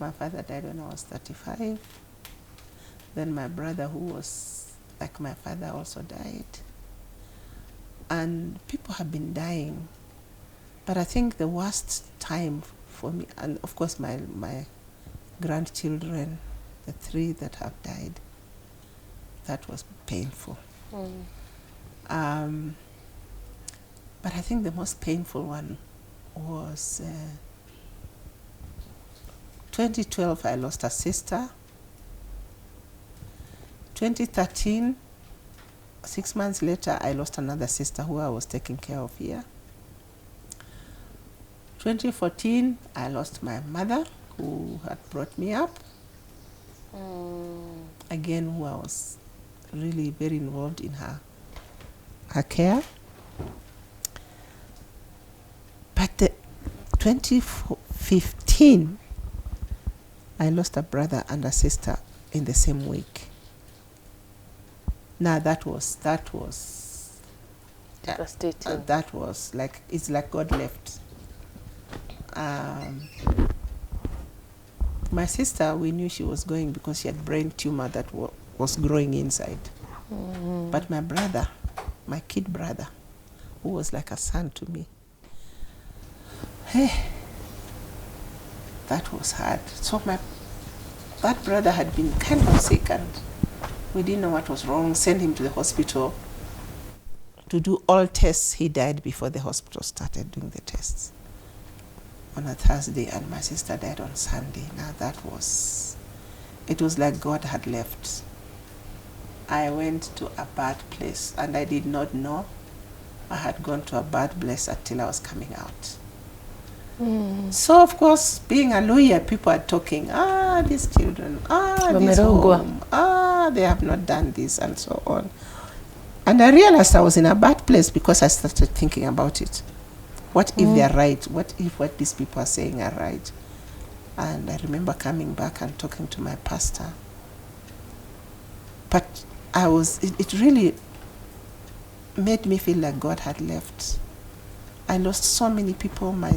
My father died when I was 35. Then my brother, who was like my father, also died. And people have been dying. But I think the worst time for me, and of course my grandchildren, the 3 that have died, that was painful. But I think the most painful one was 2012, I lost a sister. 2013, 6 months later, I lost another sister who I was taking care of here. 2014, I lost my mother, who had brought me up. Again, who I was really very involved in her care. But 2015, I lost a brother and a sister in the same week. Now that was devastating. That was like, it's like God left. My sister, we knew she was going because she had brain tumor that was growing inside. But my brother, my kid brother, who was like a son to me, that was hard. So that brother had been kind of sick and we didn't know what was wrong. Sent him to the hospital to do all tests. He died before the hospital started doing the tests on a Thursday, and my sister died on Sunday. Now it was like God had left. I went to a bad place and I did not know I had gone to a bad place until I was coming out. So of course, being a lawyer, people are talking, these children, this home, they have not done this and so on. And I realized I was in a bad place because I started thinking about it. What if they are right? What if what these people are saying are right? And I remember coming back and talking to my pastor. But it really made me feel like God had left. I lost so many people. My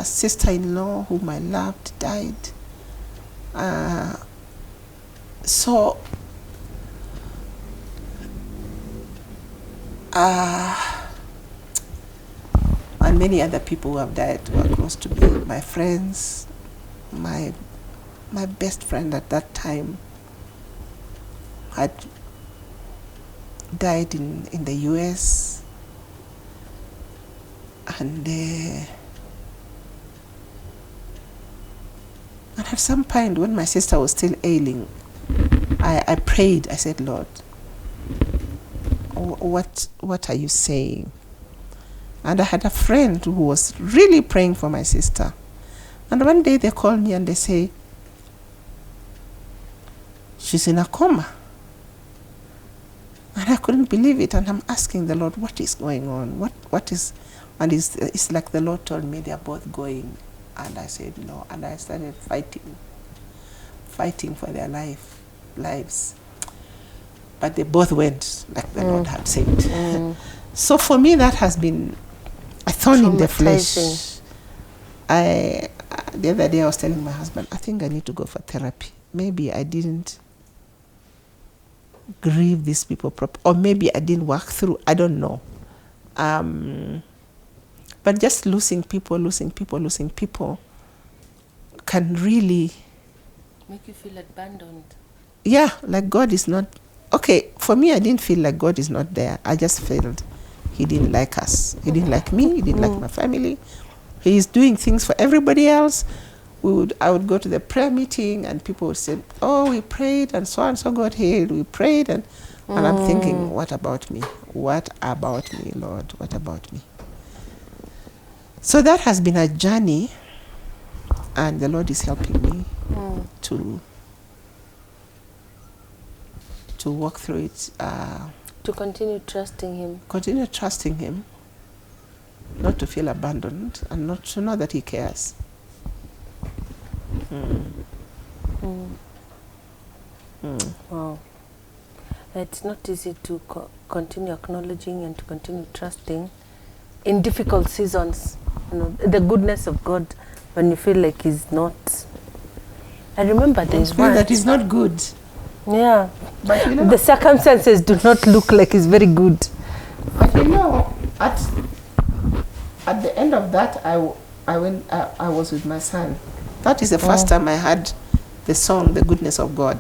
sister-in-law, whom I loved, died. And many other people who have died who are close to me. My friends, my best friend at that time had died in the US. And at some point, when my sister was still ailing, I prayed. I said, Lord, what are you saying? And I had a friend who was really praying for my sister. And one day they called me and they say, she's in a coma. And I couldn't believe it. And I'm asking the Lord, what is going on? What is... And it's like the Lord told me they're both going. And I said no. And I started fighting for their lives. But they both went, like the Lord had said. So for me, that has been a thorn in the flesh. the other day I was telling my husband, I think I need to go for therapy. Maybe I didn't grieve these people properly, or maybe I didn't work through, I don't know. But just losing people can really make you feel abandoned. Yeah, like God is not, okay, for me I didn't feel like God is not there. I just felt he didn't like us. He didn't like me, he didn't like my family. He is doing things for everybody else. I would go to the prayer meeting and people would say, oh, we prayed and so got healed. We prayed and I'm thinking, what about me? What about me, Lord? What about me? So that has been a journey, and the Lord is helping me to walk through it. To continue trusting him. Continue trusting him, not to feel abandoned, and not to know that he cares. Wow. It's not easy to continue acknowledging and to continue trusting in difficult seasons. You know, the goodness of God when you feel like he's not. I remember there's one that is not good. Yeah, but you know, the circumstances do not look like it's very good. But you know, at the end of that, I was with my son. That is the first time I heard the song, "The Goodness of God."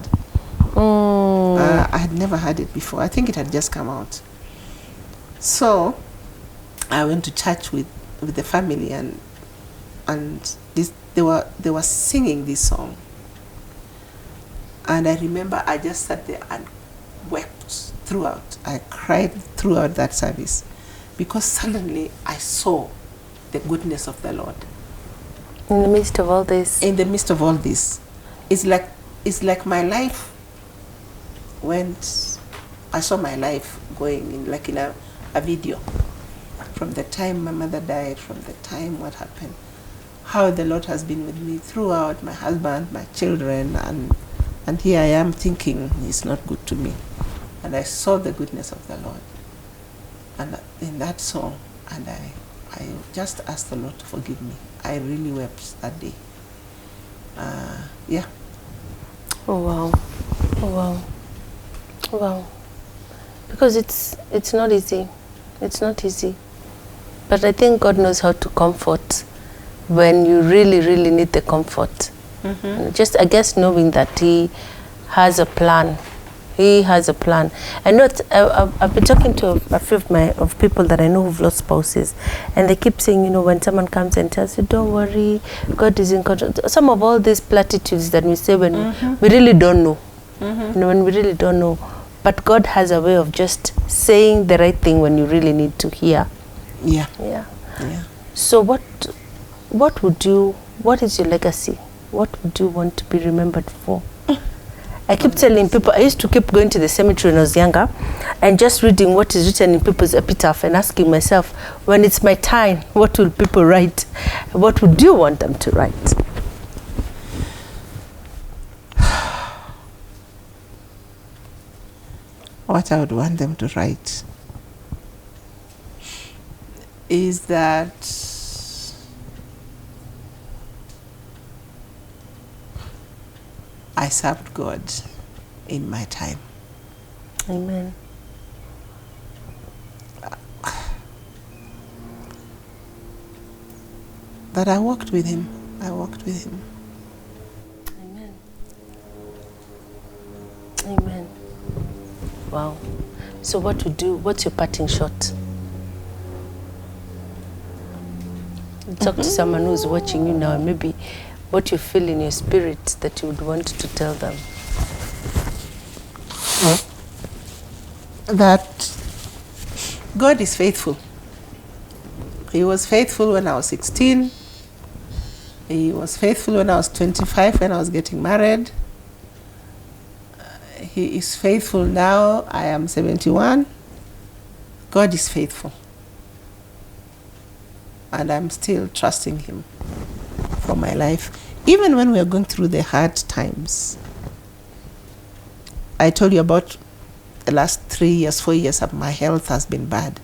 I had never heard it before. I think it had just come out. So I went to church with the family, and they were singing this song. And I remember I just sat there and wept throughout. I cried throughout that service because suddenly I saw the goodness of the Lord. In the midst of all this? In the midst of all this. It's like my life went, I saw my life going in like in a video. From the time my mother died, from the time what happened, how the Lord has been with me throughout, my husband, my children, and here I am thinking he's not good to me. And I saw the goodness of the Lord. And in that song, and I just asked the Lord to forgive me. I really wept that day. Yeah. Oh wow. Oh wow. Wow. Because it's not easy. It's not easy. But I think God knows how to comfort when you really, really need the comfort. Just, I guess, knowing that he has a plan. He has a plan. I know I've been talking to a few of people that I know who've lost spouses, and they keep saying, you know, when someone comes and tells you, don't worry, God is in control. Some of all these platitudes that we say when we really don't know. You know, when we really don't know. But God has a way of just saying the right thing when you really need to hear. Yeah. Yeah. Yeah. So what is your legacy? What would you want to be remembered for? I keep telling people, I used to keep going to the cemetery when I was younger and just reading what is written in people's epitaph and asking myself, when it's my time, what will people write? What would you want them to write? What I would want them to write is that I served God in my time. Amen. That I walked with him. I walked with him. Amen. Amen. Wow. So what's your parting shot? Talk to someone who's watching you now, and maybe what you feel in your spirit that you would want to tell them. That God is faithful. He was faithful when I was 16. He was faithful when I was 25, when I was getting married. He is faithful now. I am 71. God is faithful. And I'm still trusting him for my life. Even when we are going through the hard times. I told you about the last 3 years, 4 years of my health has been bad.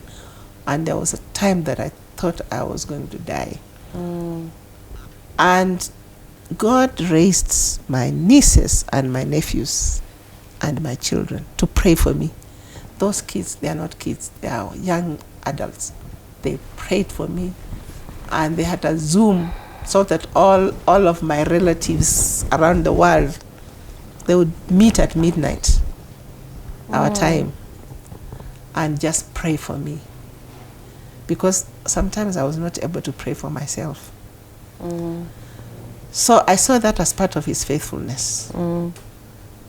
And there was a time that I thought I was going to die. And God raised my nieces and my nephews and my children to pray for me. Those kids, they are not kids, they are young adults. They prayed for me, and they had a Zoom so that all of my relatives around the world, they would meet at midnight, our time, and just pray for me. Because sometimes I was not able to pray for myself. So I saw that as part of his faithfulness,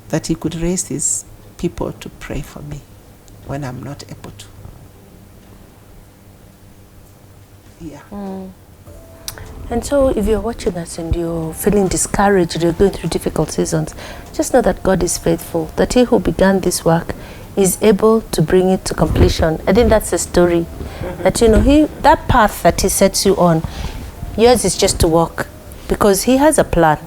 that he could raise his people to pray for me when I'm not able to. Yeah. And so if you're watching us and you're feeling discouraged, you're going through difficult seasons, just know that God is faithful, that he who began this work is able to bring it to completion. I think that's a story that, you know, that path that he sets you on, yours is just to walk, because he has a plan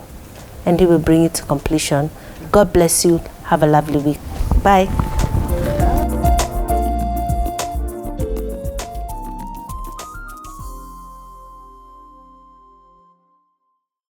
and he will bring it to completion. God bless you. Have a lovely week. Bye.